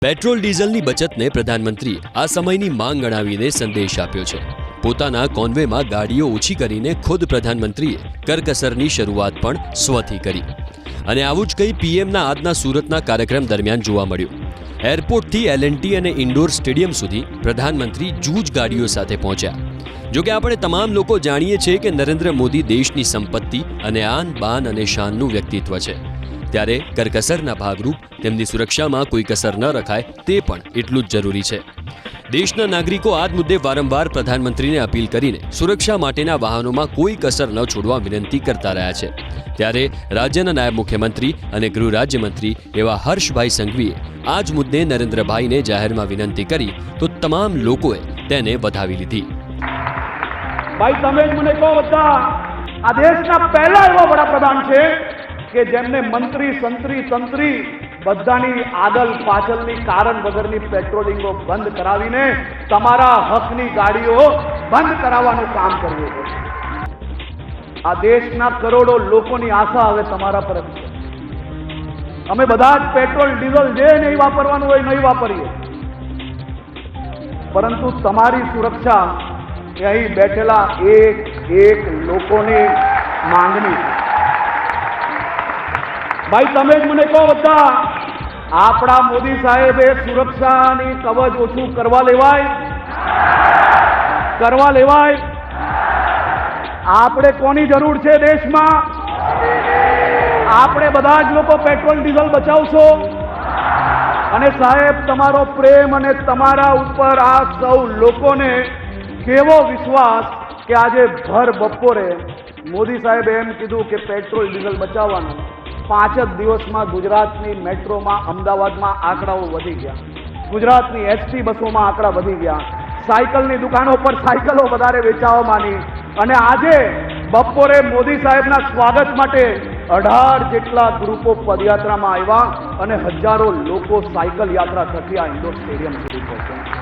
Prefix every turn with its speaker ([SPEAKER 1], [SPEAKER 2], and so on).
[SPEAKER 1] Petrol ડીઝલની બચતને પ્રધાનમંત્રીએ આ સમયની માંગ ગણાવીને સંદેશ આપ્યો છે। પોતાના કોન્વેમાં ગાડીઓ ઓછી કરીને ખુદ પ્રધાનમંત્રીએ કરકસરની શરૂઆત પણ સ્વથી કરી અને આવું જ કંઈ પીએમના આજના સુરતના કાર્યક્રમ દરમિયાન જોવા મળ્યું। એરપોર્ટથી એલએનટી અને ઇન્ડોર સ્ટેડિયમ સુધી પ્રધાનમંત્રી જૂજ ગાડીઓ સાથે પહોંચ્યા। જો કે આપણે તમામ લોકો જાણીએ છીએ કે નરેન્દ્ર મોદી દેશની સંપત્તિ અને આન બાન અને શાનનું વ્યક્તિત્વ છે, ત્યારે કરકસરના ભાગરૂપ તેમની સુરક્ષામાં કોઈ કસર ન રખાય તે પણ એટલું જ જરૂરી છે। દેશના નાગરિકો આ જ મુદ્દે વારંવાર પ્રધાનમંત્રીને અપીલ કરીને સુરક્ષા માટેના વાહનોમાં કોઈ કસર ન છોડવા વિનંતી કરતા રહ્યા છે। ત્યારે રાજ્યના નાયબ મુખ્યમંત્રી અને ગૃહ રાજ્યમંત્રી એવા હર્ષભાઈ સંઘવીએ આ જ મુદ્દે નરેન્દ્રભાઈને જાહેરમાં વિનંતી કરી તો તમામ લોકોએ તેને વધાવી લીધી।
[SPEAKER 2] ભાઈ તમે જ મને કહો, બધા આ દેશના પહેલા એવા વડાપ્રધાન છે કે જેમને મંત્રી સંત્રી તંત્રી બધાની આગળ પાછળની કારણ વગરની પેટ્રોલિંગો બંધ કરાવીને તમારા હકની ગાડીઓ બંધ કરાવવાનું કામ કર્યું છે। આ દેશના કરોડો લોકોની આશા હવે તમારા પર છે। અમે બધા જ પેટ્રોલ ડીઝલ જે નહીં વાપરવાનું હોય નહીં વાપરીએ, પરંતુ તમારી સુરક્ષા એ અહીં બેઠેલા એક એક લોકોની માંગણી છે। ભાઈ તમે જ મને કહો, બધા આપણા મોદી સાહેબે સુરક્ષાની કવચ ઓછું કરવા લેવાય। આપણે કોની જરૂર છે દેશમાં? આપણે બધા જ લોકો પેટ્રોલ ડીઝલ બચાવશો અને સાહેબ તમારો પ્રેમ અને તમારા ઉપર આ સૌ લોકોને કેવો વિશ્વાસ કે આજે ભર બપોરે મોદી સાહેબે એમ કીધું કે પેટ્રોલ ડીઝલ બચાવવાનું। 5 જ દિવસમાં ગુજરાતની મેટ્રોમાં અમદાવાદમાં આંકડાઓ વધી ગયા, ગુજરાતની એસટી બસોમાં આંકડા વધી ગયા, સાયકલની દુકાનો પર સાયકલો વધારે વેચાવા માંડી અને આજે બપોરે મોદી સાહેબના સ્વાગત માટે 18 જેટલા ગ્રુપો પદયાત્રામાં આવ્યા અને હજારો લોકો સાયકલ યાત્રા થકી આ ઇન્ડોર સ્ટેડિયમ સુધી પહોંચ્યા।